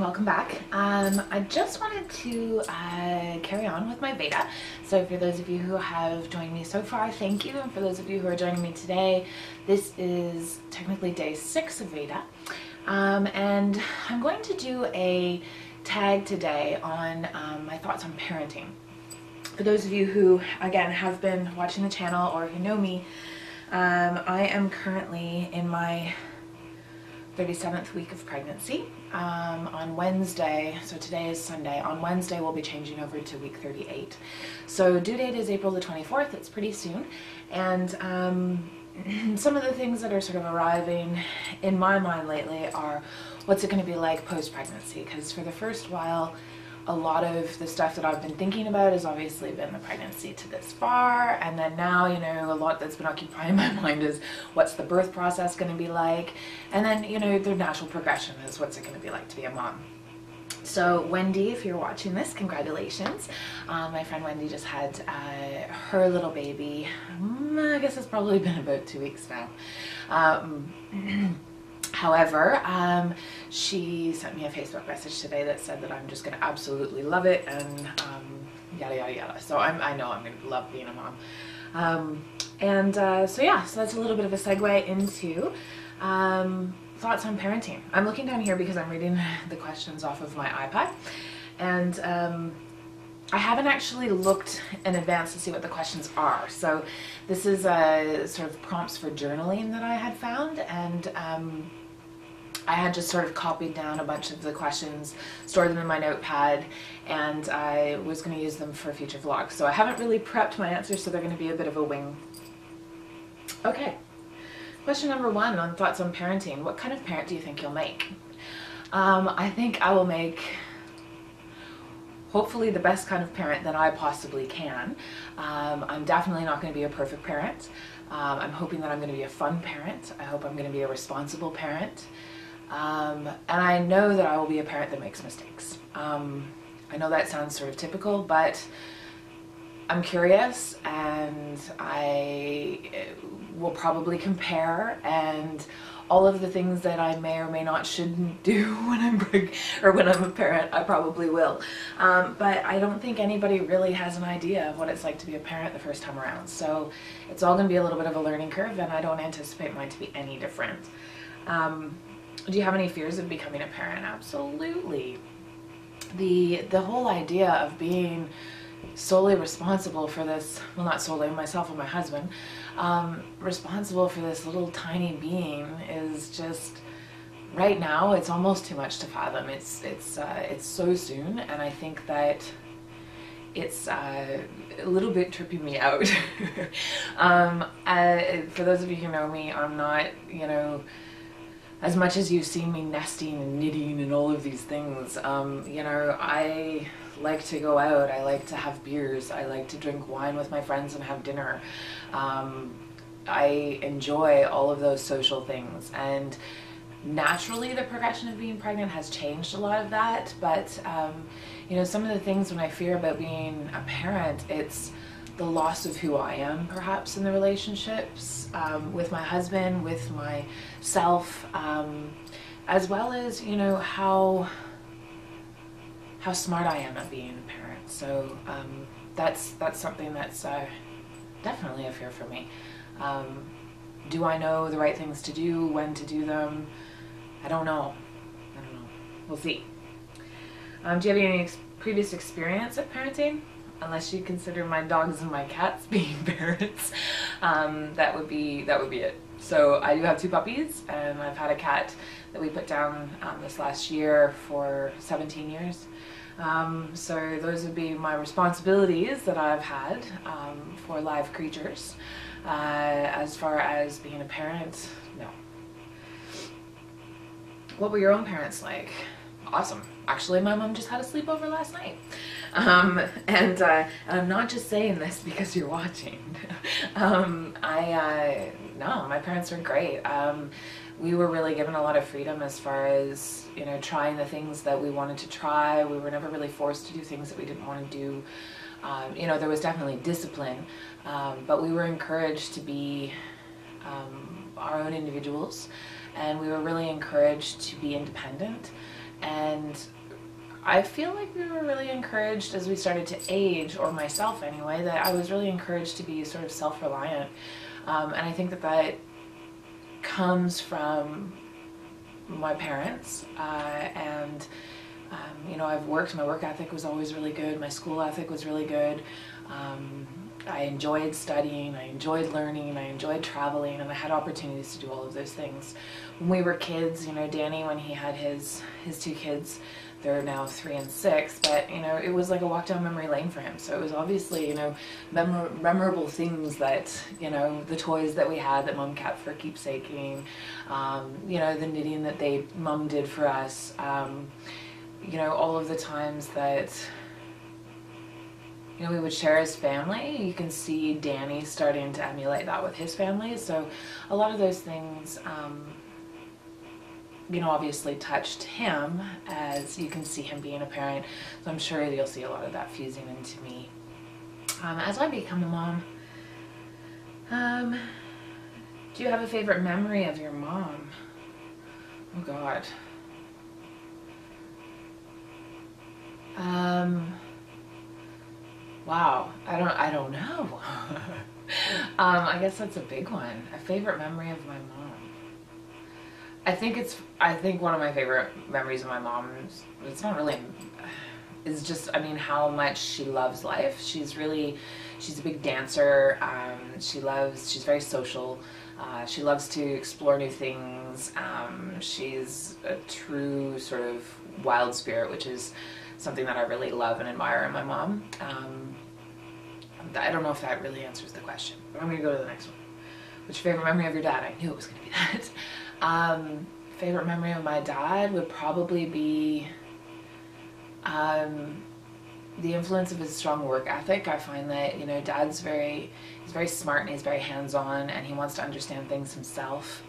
welcome back. I just wanted to carry on with my VEDA. So for those of you who have joined me so far, thank you. And for those of you who are joining me today, this is technically day 6 of VEDA. And I'm going to do a tag today on my thoughts on parenting. For those of you who, again, have been watching the channel or who know me, I am currently in my 37th week of pregnancy. On Wednesday, so today is Sunday, on Wednesday we'll be changing over to week 38. So due date is April the 24th, it's pretty soon. And some of the things that are sort of arriving in my mind lately are what's it going to be like post-pregnancy, because for the first while a lot of the stuff that I've been thinking about has obviously been the pregnancy to this far, and then now, you know, a lot that's been occupying my mind is what's the birth process going to be like, and then, you know, the natural progression is what's it going to be like to be a mom. So Wendy, if you're watching this, congratulations. My friend Wendy just had her little baby. I guess it's probably been about 2 weeks now. However, she sent me a Facebook message today that said that I'm just going to absolutely love it and yada yada yada. So I know I'm going to love being a mom. So yeah, so that's a little bit of a segue into thoughts on parenting. I'm looking down here because I'm reading the questions off of my iPad, and I haven't actually looked in advance to see what the questions are. So this is sort of prompts for journaling that I had found, and I had just sort of copied down a bunch of the questions, stored them in my notepad, and I was going to use them for future vlogs. So I haven't really prepped my answers, so they're going to be a bit of a wing. Okay, question number 1 on thoughts on parenting. What kind of parent do you think you'll make? I think I will make hopefully the best kind of parent that I possibly can. I'm definitely not going to be a perfect parent. I'm hoping that I'm going to be a fun parent. I hope I'm going to be a responsible parent. And I know that I will be a parent that makes mistakes. I know that sounds sort of typical, but I'm curious, and I will probably compare, and all of the things that I may or may not shouldn't do when I'm a parent, I probably will. But I don't think anybody really has an idea of what it's like to be a parent the first time around. So it's all going to be a little bit of a learning curve, and I don't anticipate mine to be any different. Do you have any fears of becoming a parent? Absolutely. The whole idea of being solely responsible for this, well, not solely, myself and my husband, responsible for this little tiny being is just, right now, it's almost too much to fathom. It's so soon, and I think that it's a little bit tripping me out. For those of you who know me, I'm not, you know, as much as you've seen me nesting and knitting and all of these things, you know, I like to go out, I like to have beers, I like to drink wine with my friends and have dinner. I enjoy all of those social things, and naturally the progression of being pregnant has changed a lot of that, but you know, some of the things when I fear about being a parent, it's the loss of who I am perhaps in the relationships, with my husband, with myself, as well as, you know, how smart I am at being a parent. So that's something that's definitely a fear for me. Do I know the right things to do, when to do them? I don't know. We'll see. Do you have any previous experience at parenting? Unless you consider my dogs and my cats being parents, that would be it. So I do have 2 puppies, and I've had a cat that we put down this last year for 17 years. So those would be my responsibilities that I've had for live creatures. As far as being a parent, no. What were your own parents like? Awesome. Actually, my mom just had a sleepover last night. And I'm not just saying this because you're watching. No, my parents were great. We were really given a lot of freedom as far as, you know, trying the things that we wanted to try. We were never really forced to do things that we didn't want to do. You know, there was definitely discipline, but we were encouraged to be our own individuals, and we were really encouraged to be independent And I feel like we were really encouraged as we started to age, or myself anyway, that I was really encouraged to be sort of self-reliant. And I think that that comes from my parents. You know, I've worked, my work ethic was always really good, my school ethic was really good. I enjoyed studying, I enjoyed learning, I enjoyed traveling, and I had opportunities to do all of those things. When we were kids, you know, Danny, when he had his two kids, they're now 3 and 6, but, you know, it was like a walk down memory lane for him. So it was obviously, you know, memorable things that, you know, the toys that we had that Mom kept for keepsaking, you know, the knitting that Mom did for us, you know, all of the times that, you know, we would share as family. You can see Danny starting to emulate that with his family. So a lot of those things, you know, obviously touched him, as you can see him being a parent. So I'm sure you'll see a lot of that fusing into me. As I become a mom, do you have a favorite memory of your mom? Oh God. Wow, I don't know. I guess that's a big one. A favorite memory of my mom. I think one of my favorite memories of my mom it's not really, is just, I mean, how much she loves life. She's a big dancer. She's very social. She loves to explore new things. She's a true sort of wild spirit, which is something that I really love and admire in my mom. I don't know if that really answers the question, but I'm going to go to the next one. What's your favorite memory of your dad? I knew it was going to be that. Favorite memory of my dad would probably be the influence of his strong work ethic. I find that, you know, Dad's he's very smart and he's very hands-on, and he wants to understand things himself.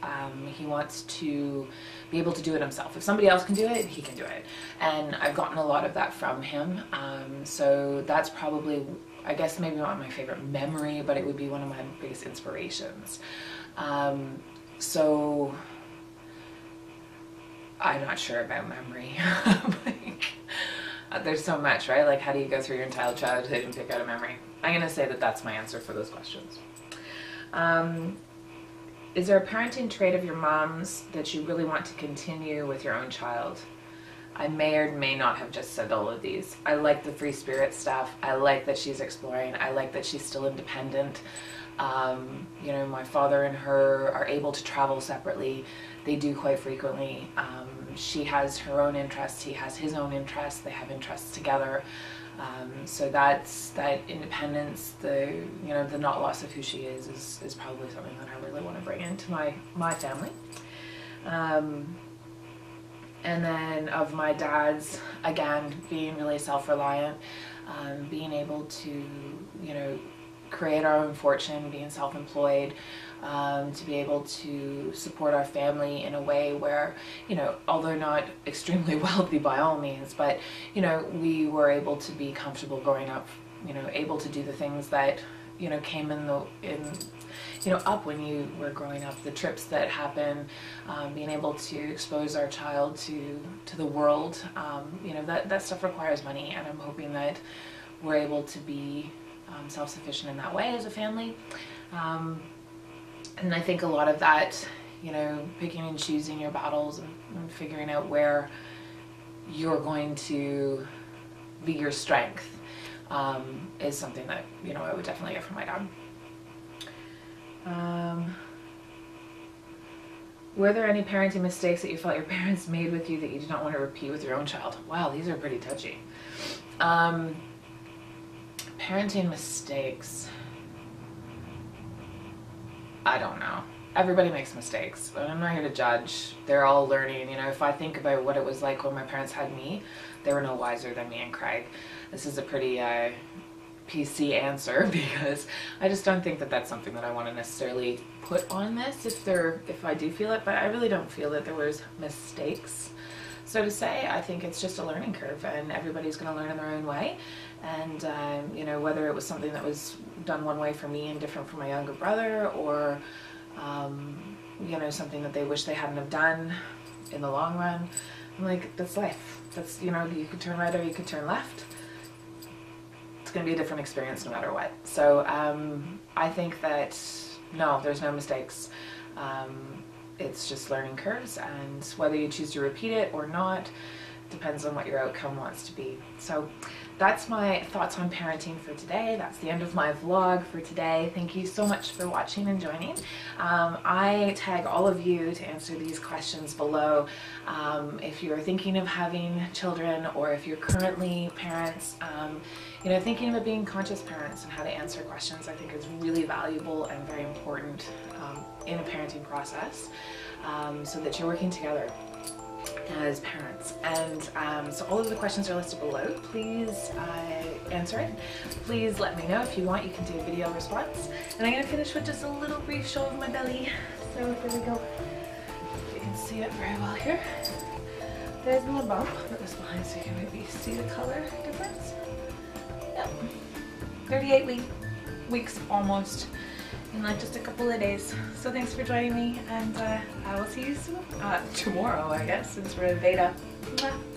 He wants to be able to do it himself. If somebody else can do it, he can do it. And I've gotten a lot of that from him. So that's probably, I guess, maybe not my favorite memory, but it would be one of my biggest inspirations. So I'm not sure about memory. There's so much, right? Like, how do you go through your entire childhood and pick out a memory? I'm going to say that that's my answer for those questions. Is there a parenting trait of your mom's that you really want to continue with your own child? I may or may not have just said all of these. I like the free spirit stuff. I like that she's exploring. I like that she's still independent. You know, my father and her are able to travel separately. They do quite frequently. She has her own interests. He has his own interests. They have interests together. So that's that independence, the not loss of who she is probably something that I really want to bring into my family. And then of my dad's, again, being really self-reliant, being able to, you know, create our own fortune, being self-employed, to be able to support our family in a way where, you know, although not extremely wealthy by all means, but, you know, we were able to be comfortable growing up, you know, able to do the things that, you know, came up when you were growing up, the trips that happen, being able to expose our child to the world, you know, that stuff requires money, and I'm hoping that we're able to be self-sufficient in that way as a family. And I think a lot of that, you know, picking and choosing your battles and figuring out where you're going to be your strength, is something that, you know, I would definitely get from my dad. Were there any parenting mistakes that you felt your parents made with you that you did not want to repeat with your own child? Wow, these are pretty touchy. Parenting mistakes. I don't know. Everybody makes mistakes, but I'm not here to judge. They're all learning. You know, if I think about what it was like when my parents had me, they were no wiser than me and Craig. This is a pretty PC answer, because I just don't think that that's something that I want to necessarily put on this if I do feel it, but I really don't feel that there was mistakes, so to say. I think it's just a learning curve, and everybody's going to learn in their own way. And you know, whether it was something that was done one way for me and different for my younger brother, or you know, something that they wish they hadn't have done in the long run, I'm like, that's life. That's, you know, you could turn right or you could turn left. It's going to be a different experience no matter what. So I think that, no, there's no mistakes. It's just learning curves, and whether you choose to repeat it or not depends on what your outcome wants to be. So that's my thoughts on parenting for today. That's the end of my vlog for today. Thank you so much for watching and joining. I tag all of you to answer these questions below. If you're thinking of having children, or if you're currently parents, you know, thinking about being conscious parents and how to answer questions, I think is really valuable and very important in a parenting process, so that you're working together as parents. And so all of the questions are listed below. Please answer it. Please let me know. If you want, you can do a video response. And I'm going to finish with just a little brief show of my belly. So there we go. You can see it very well here. There's a little bump. Put this behind so you can maybe see the color difference. Yep. 38 weeks almost, in like just a couple of days. So thanks for joining me, and I will see you soon. Tomorrow, I guess, since we're in VEDA. Mwah.